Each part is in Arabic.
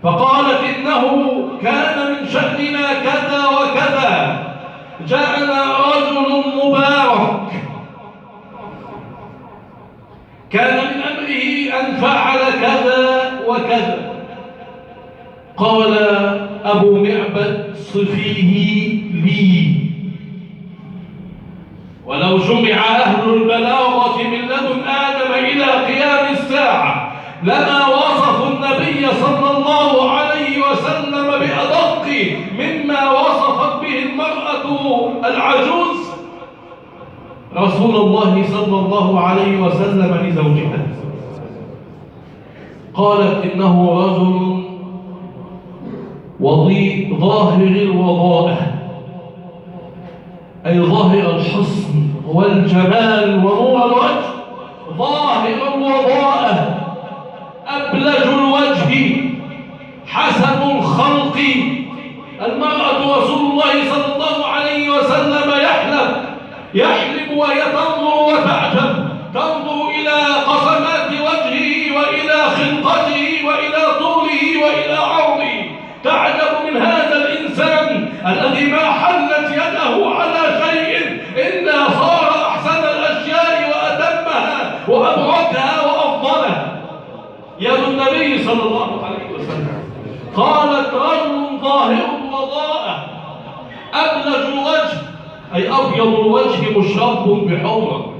فقالت إنه كان من شأننا كذا وكذا، جاءنا رجل مبارك كان من أمره أن فعل كذا وكذا. قال أبو معبد صفيه لي. ولو جمع أهل البلاغة من لدن آدم إلى قيام الساعة لما وصفوا النبي صلى الله عليه وسلم بأدق مما وصفت به المرأة العجوز رسول الله صلى الله عليه وسلم لزوجها. قالت إنه رجل ظاهر الوضاءة، أي ظاهر الحسن والجمال ونور الوجه، ظاهر الوضاءة، أبلج الوجه، حسن الخلق. المرأة رسول الله صلى الله عليه وسلم يحلم وهي تنظر وتعجب، تنظر إلى قسمات وجهه وإلى خلقته وإلى طوله وإلى عرضه، تعجب من هذا الإنسان الذي ما حلت يده على شيء إلا صار أحسن الأشياء وأتمها وأبركها وأفضلها يد النبي صلى الله عليه وسلم. قالت رجل ظاهر الوضاءة أبلج الوجه، أي أبيض الوجه مشرب بحمرة.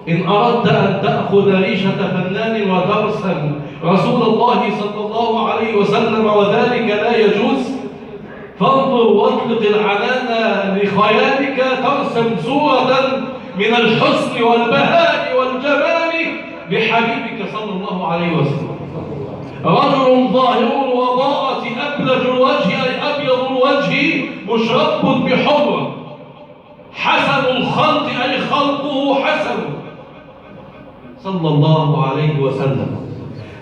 إن أردت أن تأخذ ريشة فنان وترسم رسول الله صلى الله عليه وسلم وذلك لا يجوز، فانظر واطلق العنان لخيالك ترسم صورة من الحسن والبهاء والجمال لحبيبك صلى الله عليه وسلم. رجل ظاهر الوضاءة أبلج الوجه، أي أبيض الوجه مشرب بحمرة، حسن الخلق، أي خلقه حسن صلى الله عليه وسلم.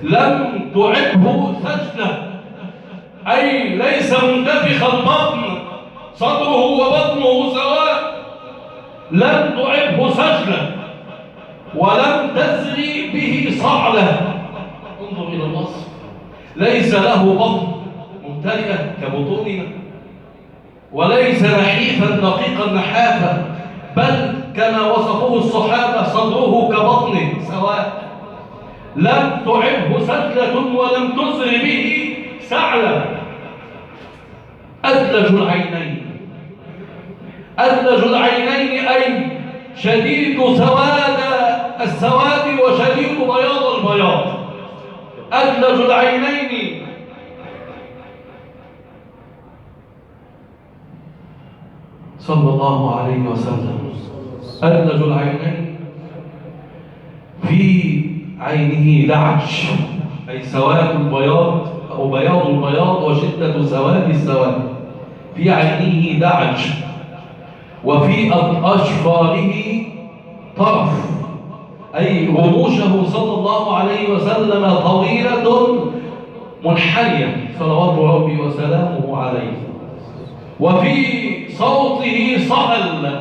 لم تعبه سجدة، أي ليس منتفخ البطن، صدره وبطنه سواء، لم تعبه سجدة ولم تزري به صعلة. انظر إلى الوصف، ليس له بطن ممتلئة كبطوننا، وليس نحيفا دقيقا نحافا، بل كما وصفه الصحابة صدره كبطنه سواء. لم تعبه سجلة ولم تسر به سعلة. أدلج العينين، أدلج العينين أي شديد سواد السواد وشديد بياض البياض. أدلج العينين صلى الله عليه وسلم. أدلج العينين، في عينه لعج، أي سواد البياض أو بياض البياض وشدة سواد السواد، في عينه لعج. وفي أشفاره طرف، أي رموشه صلى الله عليه وسلم طويلة منحنية صلوات ربي وسلامه عليه. وفي صوته صهل،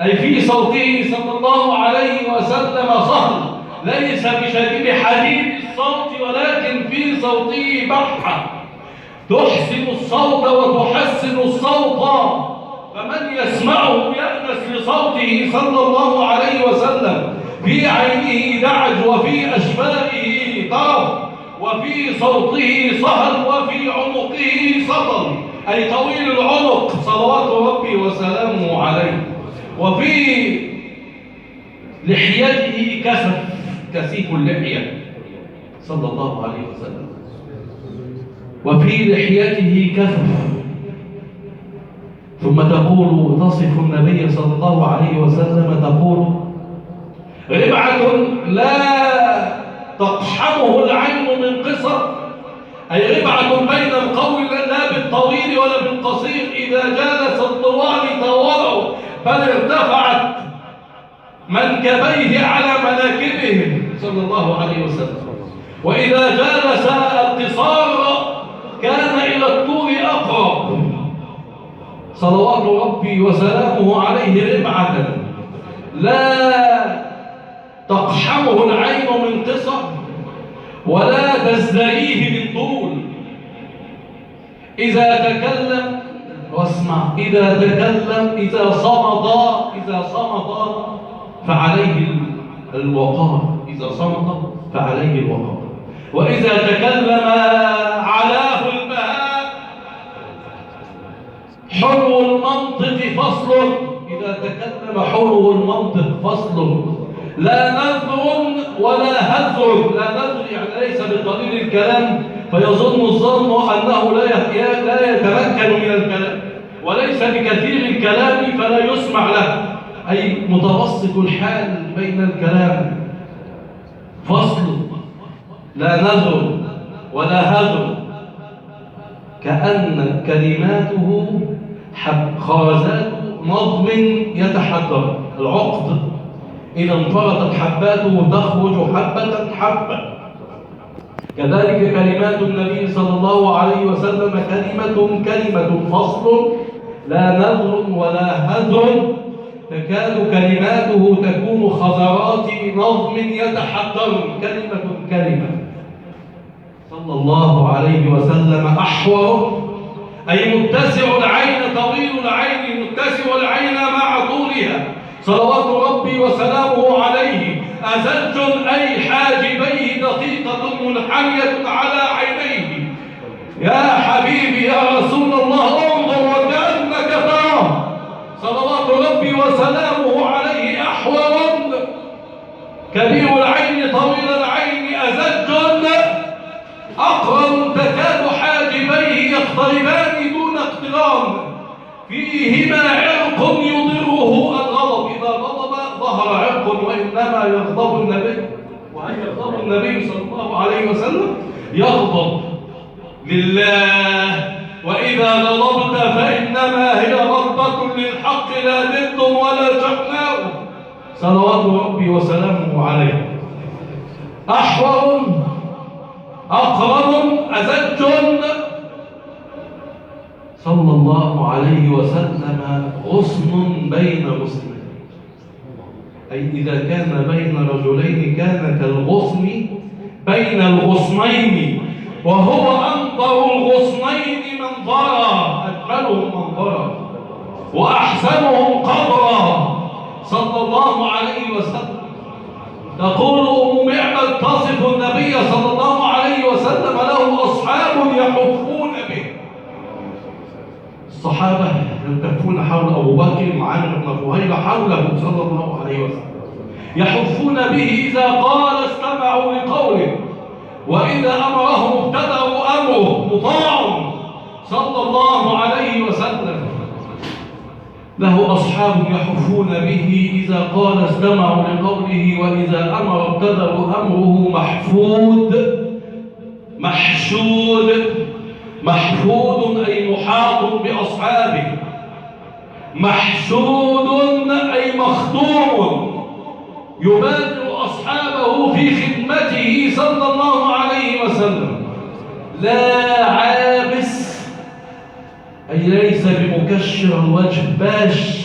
أي في صوته صلى الله عليه وسلم صهل، ليس بشديد حديد الصوت ولكن في صوته بحة تحسن الصوت وتحسن الصوت، فمن يسمعه يأنس لصوته صلى الله عليه وسلم. في عينه دعج وفي أشفاره طرف وفي صوته صهل وفي عنقه سطل، أي طويل العنق صلوات ربي وسلامه عليه. وفي لحيته كثف، كثيف اللحية صلى الله عليه وسلم. وفي لحيته كثف. ثم تقول تصف النبي صلى الله عليه وسلم تقول ربعة لا تقحمه العين من قصر، أي ربعة بين القول لا بالطويل ولا بالقصير، إذا جالس الطوال طوله بل ارتفعت منكبيه على مناكبهم صلى الله عليه وسلم. وإذا جالس القصار كان إلى الطول أقرب صلوات ربي وسلامه عليه، ربعة لا تقحمه العين من قصر ولا تزدريه من طول، إذا تكلم واسمع، إذا تكلم إذا صمد فعليه الوقار، إذا صمد فعليه الوقار. وإذا تكلم علاه البهاء. حلو المنطق فصل، إذا تكلم حلو المنطق فصل، لا نذر ولا هذر. لا نذر يعني ليس بقليل الكلام فيظن الظن أنه لا يتمكن من الكلام، وليس بكثير الكلام فلا يسمع له، أي متوسط الحال بين الكلام. فصل، لا نذر ولا هذر، كأن كلماته خرزات نظم يتحدر. العقد إذا انفرطت حباته تخرج حبة حبة. كذلك كلمات النبي صلى الله عليه وسلم كلمة فصل، لا نذر ولا هذر، تكاد كلماته تكون خزرات نظم يتحدر، كلمة. صلى الله عليه وسلم أحور، أي متسع العين طويل العين، متسع العين مع طولها، صلوات ربي وسلامه عليه. أزج أي حاجبيه دقيقة منحنية على عينيه. يا حبيبي يا رسول الله انظر وكأنك تراه، صلوات ربي وسلامه عليه. أحور كبير العين طويل العين، أزج أقرب تكاد حاجبيه يقتربان دون اقتران، فيهما عرق يضره الغضب. إذا غضب ظهر عرق، وإنما يغضب النبي، وأن يغضب النبي صلى الله عليه وسلم يغضب لله. وإذا غضبت فإنما هي غضبة للحق لا ضد ولا شحناء، صلوات ربي وسلامه عليه. أحور أقرب أزج، صلى الله عليه وسلم غصن بين غصنين، أي إذا كان بين رجلين كان كالغصن بين الغصنين، وهو أنظر الغصنين منظرا، أجملهم منظرا وأحسنهم قبرا، صلى الله عليه وسلم. تقول أم معبد تصف النبي صلى الله عليه وسلم له أصحاب يحفون به. الصحابة يلتفون حول أبو بكر وعمر بن فهيرة حوله صلى الله عليه وسلم، يحفون به. إذا قال استمعوا لقوله، وإذا أمرهم ابتدأوا أمره، مطاع صلى الله عليه وسلم. له أصحاب يحفون به، إذا قال استمعوا لقوله، وإذا أمر ابتدأوا أمره. محفود محشود، محفود أي محاط بأصحابه، محشود أي مخدوم، يبادر أصحابه في خدمته صلى الله عليه وسلم. لا عابس أي ليس بمكشر الوجه، باش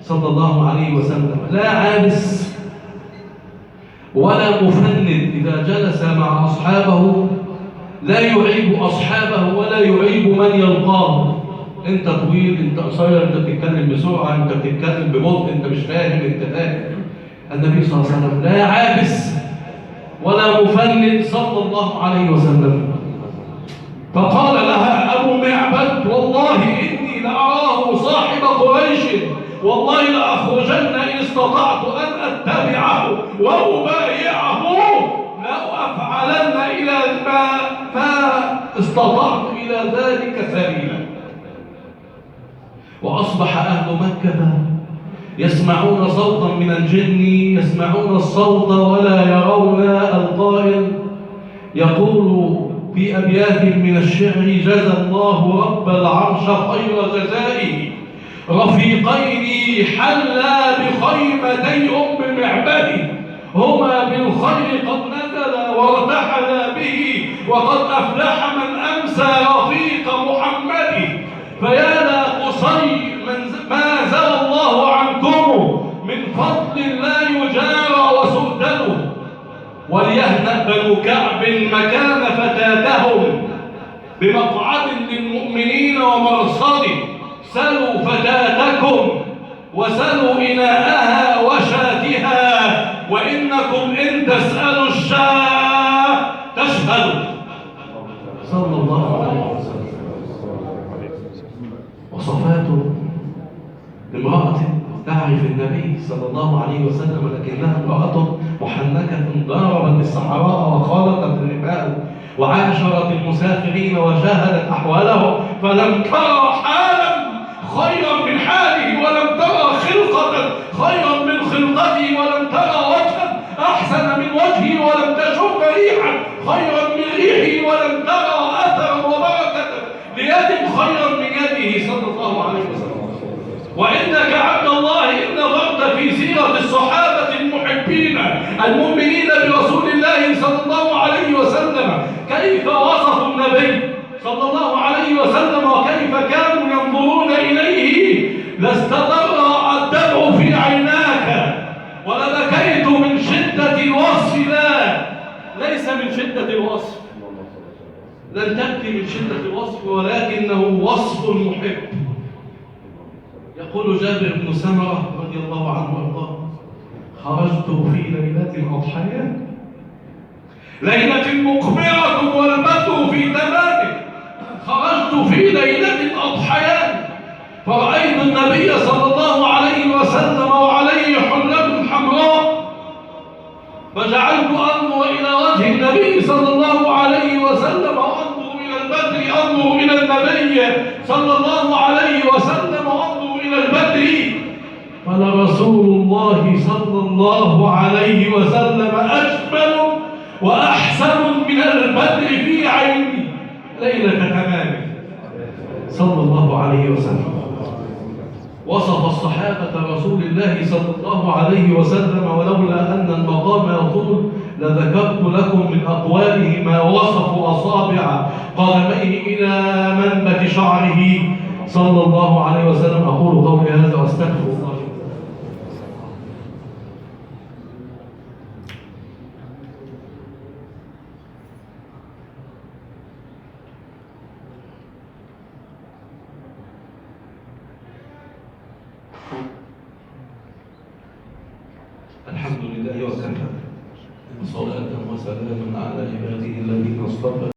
صلى الله عليه وسلم، لا عابس ولا مفند. إذا جلس مع أصحابه لا يعيب أصحابه ولا يعيب من يلقاه. أنت طويل، أنت قصير، أنت بتتكلم بسرعة، أنت بتتكلم ببطء، أنت مش فاهم، أنت فاهم. النبي صلى الله عليه وسلم لا عابس ولا مفند صلى الله عليه وسلم. فقال لها أبو معبد: والله إني لأراه صاحب قريش، والله لأخرجن إن استطعت أن أتبعه وأبايعه، لو أفعلن إلى ما استطعت إلى ذلك سبيلا. وأصبح أهل مكة يسمعون صوتا من الجن، يسمعون الصوت ولا يرون القائل. يقول في أبيات من الشعر: جزى الله رب العرش خير جزائه، رفيقين حلا بخيمتي أم معبد، هما بالخير قد نزل وارتحلا به، وقد أفلح من أمسى رفيق محمد. فيا لا قصي ما زال الله عنكم من فضل لا يجارى وسؤدله، وليهنأ بنو كعب مكان فتاتهم، بمقعد للمؤمنين ومرصد. سلوا فتاتكم وسلوا إناءها وشاتها، وإنكم إن تسألوا الشاة تشهد. صلى الله عليه وسلم. وصفاته امرأة تعرف النبي صلى الله عليه وسلم، لكنها امرأة محنكة ضربت الصحراء وخالطت الرمال وعاشرت المسافرين وشاهدت أحوالهم، فلم ترى حالا خيرا من حاله، ولم ترى خلقة خيرا من خلقته، ولم ترى وجها أحسن من وجهه، ولم تشم ريحا خيرا من ريحه، ولم ترى أثرا وبركة ليد خيرا من يده صلى الله عليه وسلم. وإنك عبد الله إن نظرت في سيرة الصحابة المحبين المؤمنين برسول الله صلى الله عليه وسلم كيف وصفوا النبي صلى الله عليه وسلم وكيف كانوا ينظرون إليه، لاستضر الدمع في عيناك ولبكيت من شدة الوصف. لا، ليس من شدة الوصف، لن تأتي من شدة الوصف، ولكنه وصف المحب. يقول جابر بن سمرة رضي الله عنه وارضاه: خرجت في ليلة أضحى، ليلة مقمرة والبدر في تمامه، خرجت في ليلة أضحى فرأيت النبي صلى الله عليه وسلم وعليه حلة حمراء، فجعلت أنظر إلى وجه النبي صلى الله عليه وسلم وأنظر إلى البدر، أنظر إلى النبي صلى الله عليه وسلم وأنظر إلى البدر، فلرسول الله صلى الله عليه وسلم أجمل وأحسن من البدر في عيني ليلة تمامه صلى الله عليه وسلم. وصف الصحابة رسول الله صلى الله عليه وسلم، ولولا أن المقام يطول لذكرت لكم من أقواله ما وصفوا أصابع قدميه إلى منبت شعره صلى الله عليه وسلم. أقول قولي هذا وأستغفر الله. الحمد لله وكفى، صلاة وسلاما على عباده الذين اصطفى.